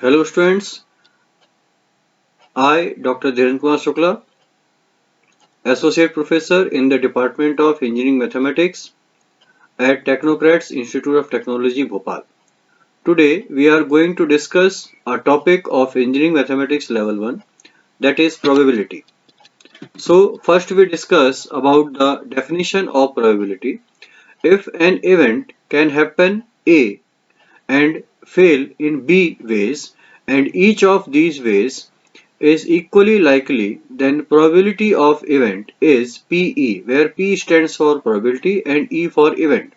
Hello students, I Dr. Dhiren Kumar Shukla, Associate Professor in the Department of Engineering Mathematics at Technocrats Institute of Technology, Bhopal. Today we are going to discuss a topic of Engineering Mathematics Level 1, that is probability. So first we discuss about the definition of probability. If an event can happen A and fail in B ways, and each of these ways is equally likely, then probability of event is PE, where P stands for probability and E for event.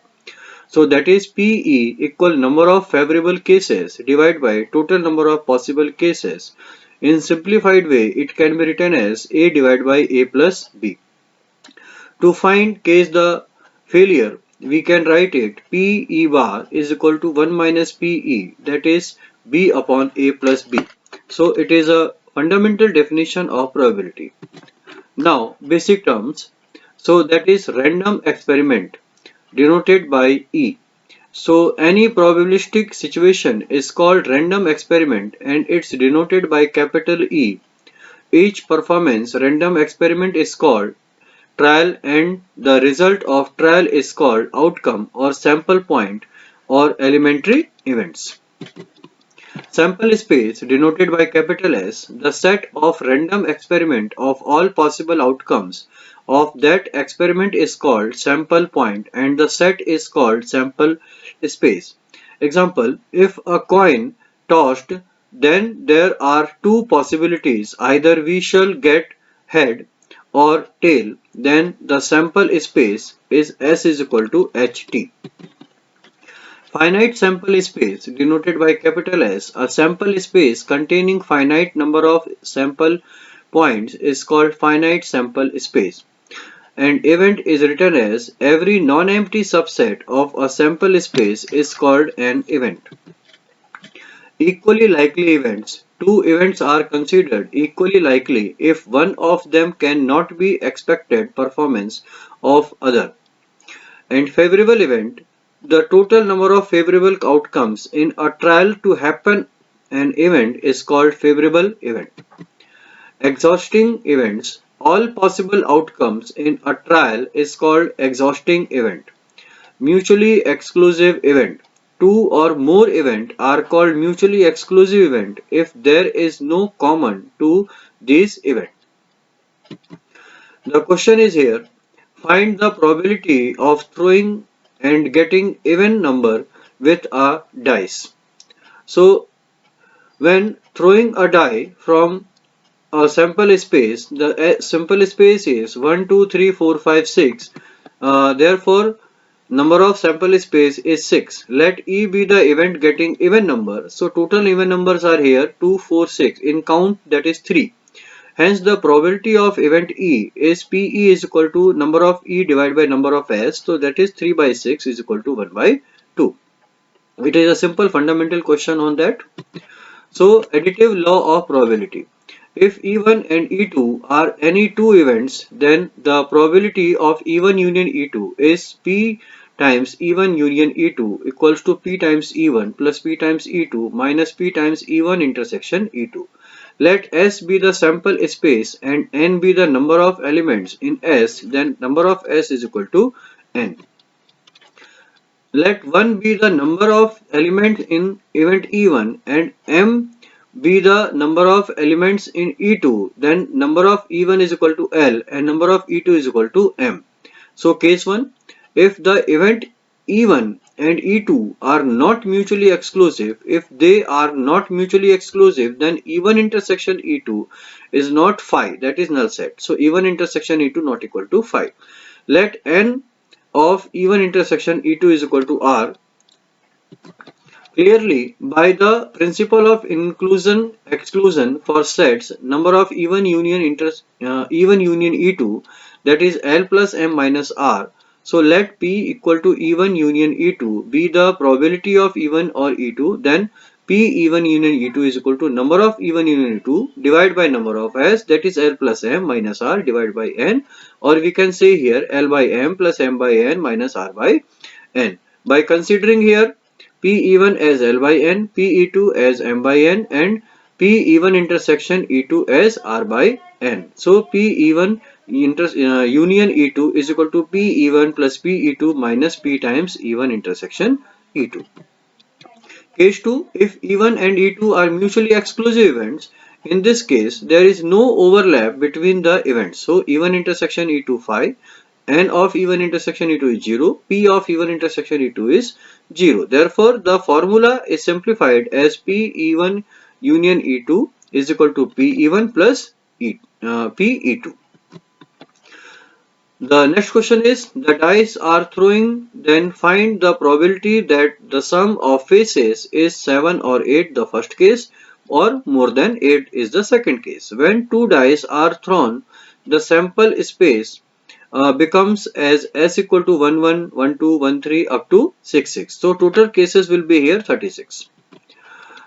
So that is PE equal number of favorable cases divided by total number of possible cases. In simplified way, it can be written as A divided by A plus B. To find case the failure, we can write it PE bar is equal to 1 minus PE, that is B upon A plus B. So it is a fundamental definition of probability. Now basic terms. So that is random experiment denoted by E. So any probabilistic situation is called random experiment and it's denoted by capital E. Each performance random experiment is called trial and the result of trial is called outcome or sample point or elementary events. Sample space denoted by capital S, the set of random experiment of all possible outcomes of that experiment is called sample point and the set is called sample space. Example, if a coin tossed, then there are two possibilities, either we shall get head or tail, then the sample space is S is equal to HT. Finite sample space denoted by capital S, a sample space containing finite number of sample points is called finite sample space. And event is written as every non-empty subset of a sample space is called an event. Equally likely events. Two events are considered equally likely if one of them cannot be expected performance of other. And favorable event, the total number of favorable outcomes in a trial to happen an event is called favorable event. Exhausting events, all possible outcomes in a trial is called exhausting event. Mutually exclusive event, two or more events are called mutually exclusive event if there is no common to these events. The question is here, find the probability of throwing and getting even number with a dice. So when throwing a die from a sample space, the sample space is 1, 2, 3, 4, 5, 6. Therefore, number of sample space is 6. Let E be the event getting even number. So total even numbers are here 2, 4, 6. In count, that is 3. Hence the probability of event E is PE is equal to number of E divided by number of S. So that is 3 by 6 is equal to 1 by 2. It is a simple fundamental question on that. So additive law of probability. If E1 and E2 are any two events, then the probability of E1 union E2 is P times E1 union E2 equals to P times E1 plus P times E2 minus P times E1 intersection E2. Let S be the sample space and N be the number of elements in S, then number of S is equal to N. Let 1 be the number of elements in event E1 and M be the number of elements in E2, then number of E1 is equal to L and number of E2 is equal to M. So case 1, if the event E1 and E2 are not mutually exclusive, if they are not mutually exclusive, then E1 intersection E2 is not phi, that is null set. So E1 intersection E2 not equal to phi. Let N of E1 intersection E2 is equal to R. Clearly, by the principle of inclusion exclusion for sets, number of even union E2, that is L plus M minus R. So let P equal to E1 union E2 be the probability of E1 or E2, then P E1 union E2 is equal to number of E1 union E2 divided by number of S, that is L plus M minus R divided by N, or we can say here L by M plus M by N minus R by N. By considering here P1 as L by N, Pe2 as M by N, and P1 intersection E2 as R by N. So P1 union E2 is equal to Pe1 plus Pe2 minus P times E1 intersection E2. Case 2, if E1 and E2 are mutually exclusive events, in this case there is no overlap between the events. So E1 intersection E2 phi, N of E1 intersection E2 is 0, P of E1 intersection E2 is 0. Therefore, the formula is simplified as Pe1 union E2 is equal to Pe1 plus Pe2. The next question is, the dice are throwing, then find the probability that the sum of faces is 7 or 8 the first case, or more than 8 is the second case. When two dice are thrown, the sample space becomes as S equal to 1 1, 1 2, 1 3 up to 6 6. So total cases will be here 36.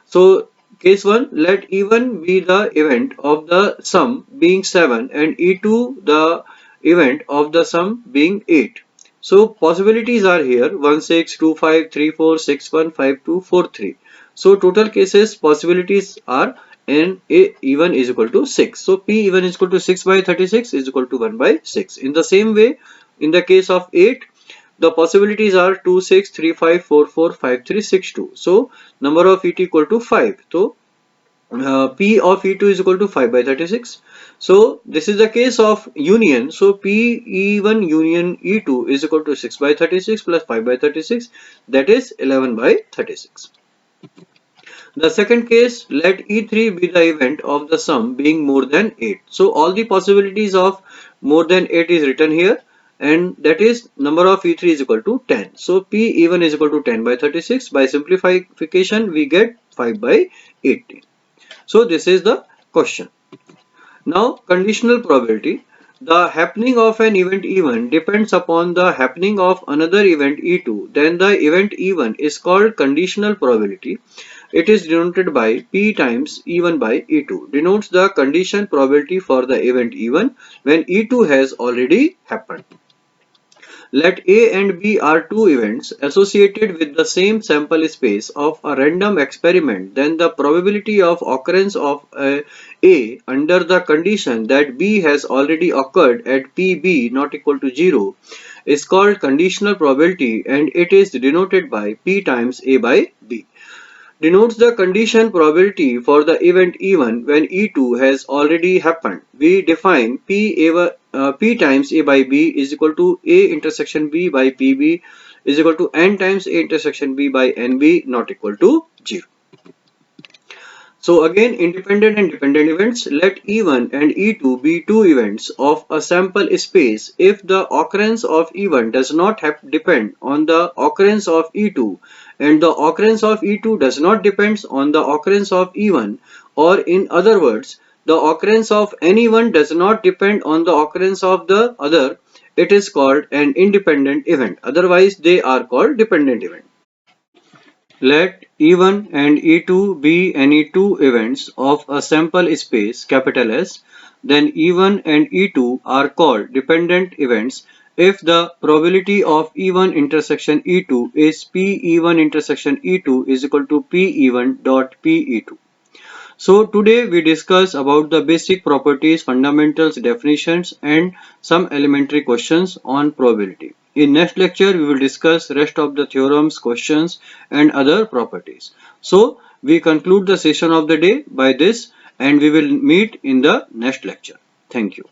So case 1, let E1 be the event of the sum being 7 and E2 the event of the sum being 8. So possibilities are here 1 6, 2 5, 3 4, 6 1, 5 2, 4 3. So total cases possibilities are and E1 is equal to 6. So P1 is equal to 6 by 36 is equal to 1 by 6. In the same way, in the case of 8, the possibilities are 2 6, 3 5, 4 4, 5 3, 6 2. So number of ET equal to 5. So P of E2 is equal to 5 by 36. So this is the case of union. So P1 union E2 is equal to 6 by 36 plus 5 by 36, that is 11 by 36. The second case, let E3 be the event of the sum being more than 8. So all the possibilities of more than 8 is written here, and that is number of E3 is equal to 10. So P1 is equal to 10 by 36. By simplification we get 5 by 18. So this is the question. Now conditional probability. The happening of an event E1 depends upon the happening of another event E2. Then the event E1 is called conditional probability. It is denoted by P times E1 by E2. Denotes the condition probability for the event E1 when E2 has already happened. Let A and B are two events associated with the same sample space of a random experiment. Then the probability of occurrence of A under the condition that B has already occurred at PB not equal to 0 is called conditional probability, and it is denoted by P times A by B. Denotes the condition probability for the event E1 when E2 has already happened. We define P times A by B is equal to A intersection B by PB is equal to N times A intersection B by NB not equal to 0. So again, independent and dependent events. Let E1 and E2 be two events of a sample space if the occurrence of E1 does not depend on the occurrence of E2 and the occurrence of E2 does not depend on the occurrence of E1, or in other words, the occurrence of any one does not depend on the occurrence of the other, it is called an independent event. Otherwise, they are called dependent event. Let E1 and E2 be any two events of a sample space capital S, then E1 and E2 are called dependent events if the probability of E1 intersection E2 is Pe1 intersection E2 is equal to Pe1 dot Pe2. So today we discuss about the basic properties, fundamentals, definitions and some elementary questions on probability. In next lecture we will discuss rest of the theorems, questions and other properties. So we conclude the session of the day by this, and we will meet in the next lecture. Thank you.